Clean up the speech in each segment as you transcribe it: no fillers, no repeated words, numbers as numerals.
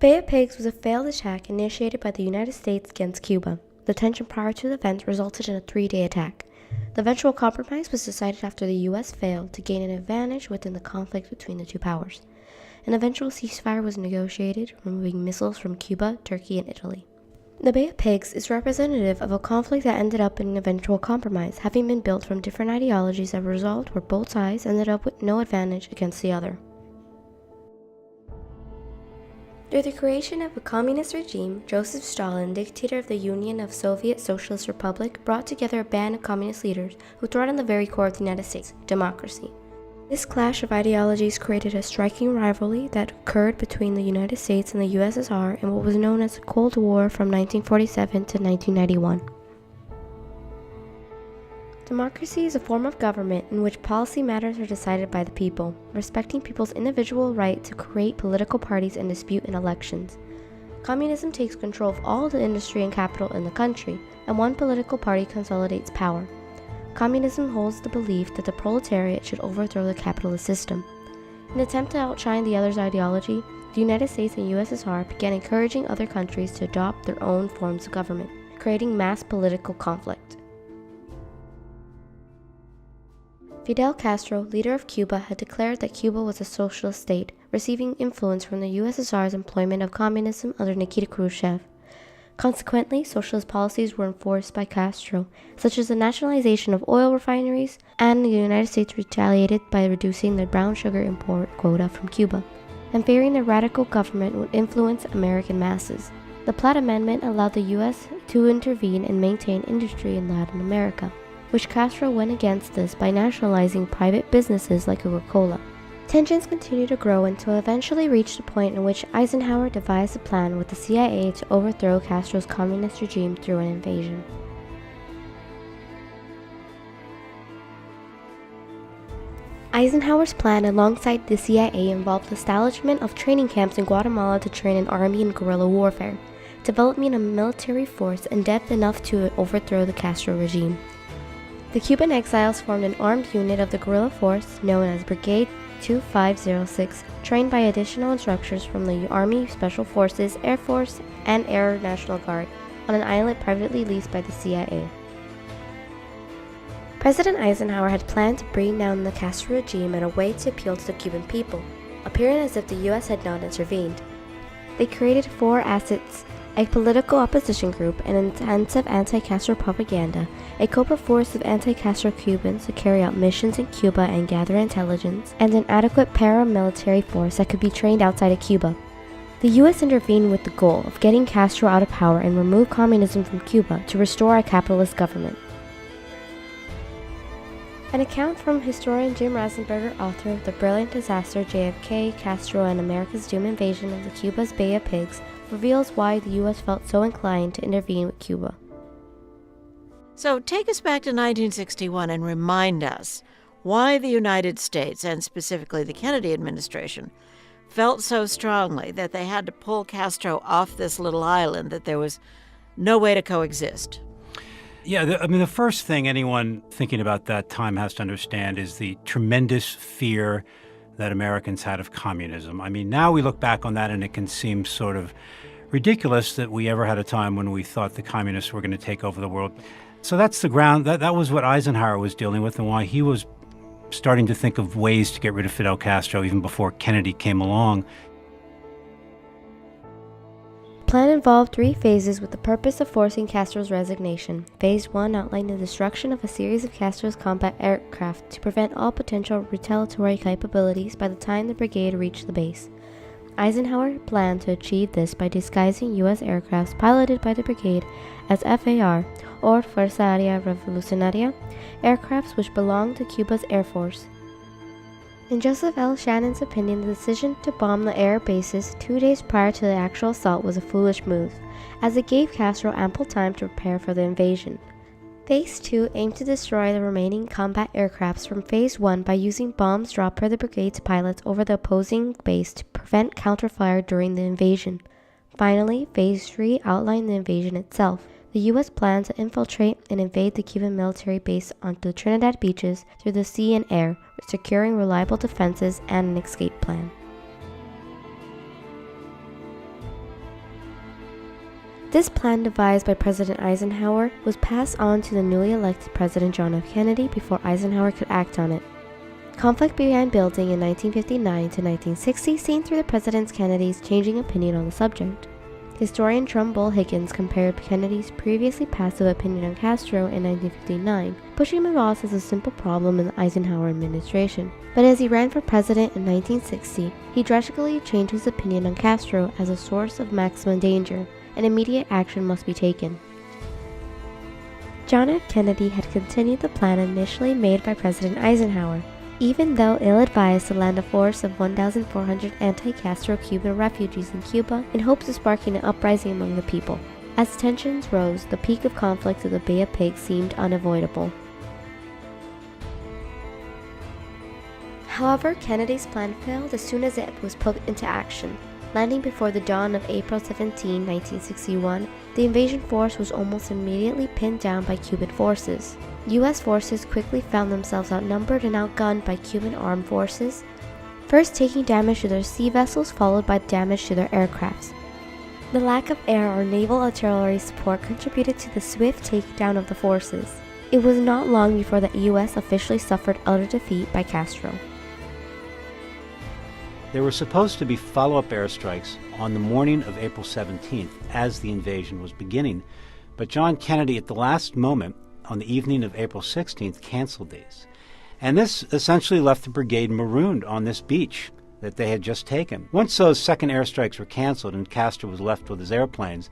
Bay of Pigs was a failed attack initiated by the United States against Cuba. The tension prior to the event resulted in a 3-day attack. The eventual compromise was decided after the U.S. failed to gain an advantage within the conflict between the two powers. An eventual ceasefire was negotiated, removing missiles from Cuba, Turkey, and Italy. The Bay of Pigs is representative of a conflict that ended up in an eventual compromise, having been built from different ideologies that resolved where both sides ended up with no advantage against the other. Through the creation of a communist regime, Joseph Stalin, dictator of the Union of Soviet Socialist Republic, brought together a band of communist leaders who threatened the very core of the United States, democracy. This clash of ideologies created a striking rivalry that occurred between the United States and the USSR in what was known as the Cold War from 1947 to 1991. Democracy is a form of government in which policy matters are decided by the people, respecting people's individual right to create political parties and dispute in elections. Communism takes control of all the industry and capital in the country, and one political party consolidates power. Communism holds the belief that the proletariat should overthrow the capitalist system. In an attempt to outshine the other's ideology, the United States and USSR began encouraging other countries to adopt their own forms of government, creating mass political conflict. Fidel Castro, leader of Cuba, had declared that Cuba was a socialist state, receiving influence from the USSR's employment of communism under Nikita Khrushchev. Consequently, socialist policies were enforced by Castro, such as the nationalization of oil refineries, and the United States retaliated by reducing the brown sugar import quota from Cuba, and fearing the radical government would influence American masses. The Platt Amendment allowed the U.S. to intervene and maintain industry in Latin America, which Castro went against this by nationalizing private businesses like Coca-Cola. Tensions continued to grow until it eventually reached a point in which Eisenhower devised a plan with the CIA to overthrow Castro's communist regime through an invasion. Eisenhower's plan alongside the CIA involved the establishment of training camps in Guatemala to train an army in guerrilla warfare, development of a military force in depth enough to overthrow the Castro regime. The Cuban exiles formed an armed unit of the guerrilla force known as Brigade 2506, trained by additional instructors from the Army Special Forces, Air Force, and Air National Guard on an island privately leased by the CIA. President Eisenhower had planned to bring down the Castro regime in a way to appeal to the Cuban people, appearing as if the U.S. had not intervened. They created 4 assets: a political opposition group, an intensive anti-Castro propaganda, a cobra force of anti-Castro Cubans to carry out missions in Cuba and gather intelligence, and an adequate paramilitary force that could be trained outside of Cuba. The U.S. intervened with the goal of getting Castro out of power and remove communism from Cuba to restore a capitalist government. An account from historian Jim Rasenberger, author of The Brilliant Disaster, JFK, Castro, and America's Doomed Invasion of the Cuba's Bay of Pigs, reveals why the U.S. felt so inclined to intervene with Cuba. So take us back to 1961 and remind us why the United States, and specifically the Kennedy administration, felt so strongly that they had to pull Castro off this little island, that there was no way to coexist. Yeah, the first thing anyone thinking about that time has to understand is the tremendous fear that Americans had of communism. I mean, now we look back on that and it can seem sort of ridiculous that we ever had a time when we thought the communists were going to take over the world. So that's the ground, that was what Eisenhower was dealing with and why he was starting to think of ways to get rid of Fidel Castro even before Kennedy came along. The plan involved 3 phases with the purpose of forcing Castro's resignation. Phase 1 outlined the destruction of a series of Castro's combat aircraft to prevent all potential retaliatory capabilities by the time the brigade reached the base. Eisenhower planned to achieve this by disguising U.S. aircrafts piloted by the brigade as FAR, or Fuerza Aérea Revolucionaria, aircrafts which belonged to Cuba's Air Force. In Joseph L. Shannon's opinion, the decision to bomb the air bases 2 days prior to the actual assault was a foolish move, as it gave Castro ample time to prepare for the invasion. Phase 2 aimed to destroy the remaining combat aircrafts from Phase 1 by using bombs dropped by the brigade's pilots over the opposing base to prevent counterfire during the invasion. Finally, Phase 3 outlined the invasion itself. The U.S. planned to infiltrate and invade the Cuban military base onto the Trinidad beaches through the sea and air, securing reliable defenses and an escape plan. This plan, devised by President Eisenhower, was passed on to the newly elected President John F. Kennedy before Eisenhower could act on it. Conflict began building in 1959 to 1960, seen through the President Kennedy's changing opinion on the subject. Historian Trumbull Higgins compared Kennedy's previously passive opinion on Castro in 1959, pushing him off as a simple problem in the Eisenhower administration. But as he ran for president in 1960, he drastically changed his opinion on Castro as a source of maximum danger, and immediate action must be taken. John F. Kennedy had continued the plan initially made by President Eisenhower, even though ill-advised to land a force of 1,400 anti-Castro Cuban refugees in Cuba in hopes of sparking an uprising among the people. As tensions rose, the peak of conflict at the Bay of Pigs seemed unavoidable. However, Kennedy's plan failed as soon as it was put into action. Landing before the dawn of April 17, 1961, the invasion force was almost immediately pinned down by Cuban forces. U.S. forces quickly found themselves outnumbered and outgunned by Cuban armed forces, first taking damage to their sea vessels, followed by damage to their aircrafts. The lack of air or naval artillery support contributed to the swift takedown of the forces. It was not long before the U.S. officially suffered utter defeat by Castro. There were supposed to be follow-up airstrikes on the morning of April 17th as the invasion was beginning, but John Kennedy at the last moment on the evening of April 16th canceled these. And this essentially left the brigade marooned on this beach that they had just taken. Once those second airstrikes were canceled and Castro was left with his airplanes,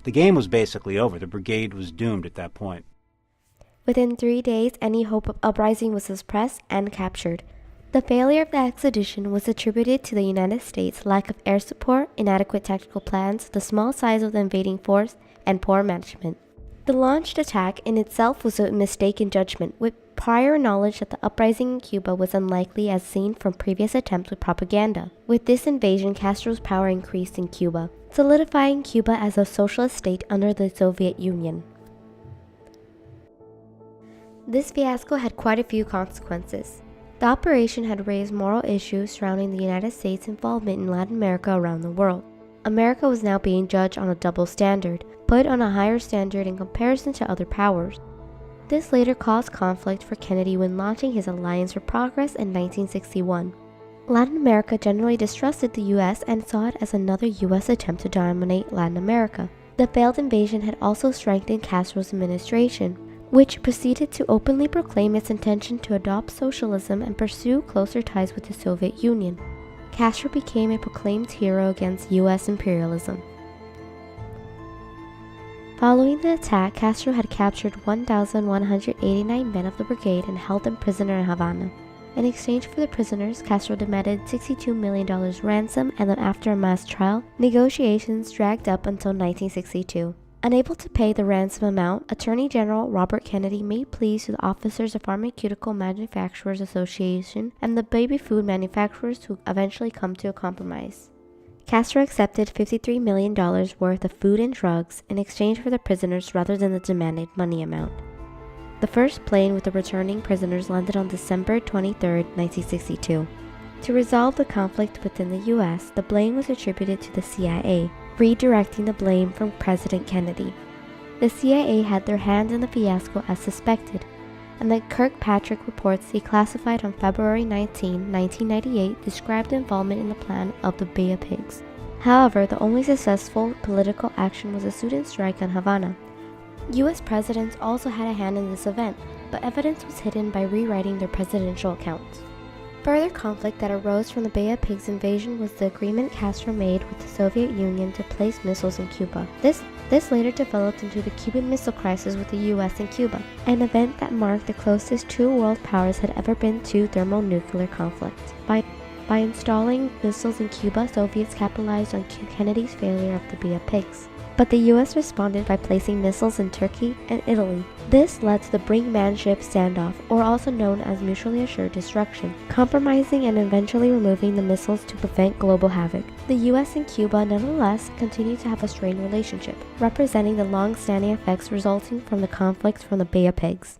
the game was basically over. The brigade was doomed at that point. Within 3 days, any hope of uprising was suppressed and captured. The failure of the expedition was attributed to the United States' lack of air support, inadequate tactical plans, the small size of the invading force, and poor management. The launched attack in itself was a mistaken judgment, with prior knowledge that the uprising in Cuba was unlikely as seen from previous attempts with propaganda. With this invasion, Castro's power increased in Cuba, solidifying Cuba as a socialist state under the Soviet Union. This fiasco had quite a few consequences. The operation had raised moral issues surrounding the United States' involvement in Latin America around the world. America was now being judged on a double standard, put on a higher standard in comparison to other powers. This later caused conflict for Kennedy when launching his Alliance for Progress in 1961. Latin America generally distrusted the U.S. and saw it as another U.S. attempt to dominate Latin America. The failed invasion had also strengthened Castro's administration, which proceeded to openly proclaim its intention to adopt socialism and pursue closer ties with the Soviet Union. Castro became a proclaimed hero against U.S. imperialism. Following the attack, Castro had captured 1,189 men of the brigade and held them prisoner in Havana. In exchange for the prisoners, Castro demanded $62 million ransom, and then after a mass trial, negotiations dragged up until 1962. Unable to pay the ransom amount, Attorney General Robert Kennedy made pleas to the officers of Pharmaceutical Manufacturers Association and the baby food manufacturers to eventually come to a compromise. Castro accepted $53 million worth of food and drugs in exchange for the prisoners rather than the demanded money amount. The first plane with the returning prisoners landed on December 23, 1962. To resolve the conflict within the U.S., the blame was attributed to the CIA, redirecting the blame from President Kennedy. The CIA had their hands in the fiasco as suspected, and the Kirkpatrick reports declassified on February 19, 1998 described involvement in the plan of the Bay of Pigs. However, the only successful political action was a student strike on Havana. U.S. presidents also had a hand in this event, but evidence was hidden by rewriting their presidential accounts. Further conflict that arose from the Bay of Pigs invasion was the agreement Castro made with the Soviet Union to place missiles in Cuba. This later developed into the Cuban Missile Crisis with the U.S. and Cuba, an event that marked the closest two world powers had ever been to thermonuclear conflict. By installing missiles in Cuba, Soviets capitalized on Kennedy's failure of the Bay of Pigs. But the U.S. responded by placing missiles in Turkey and Italy. This led to the Brinkmanship standoff, or also known as mutually assured destruction, compromising and eventually removing the missiles to prevent global havoc. The U.S. and Cuba nonetheless continued to have a strained relationship, representing the long-standing effects resulting from the conflict from the Bay of Pigs.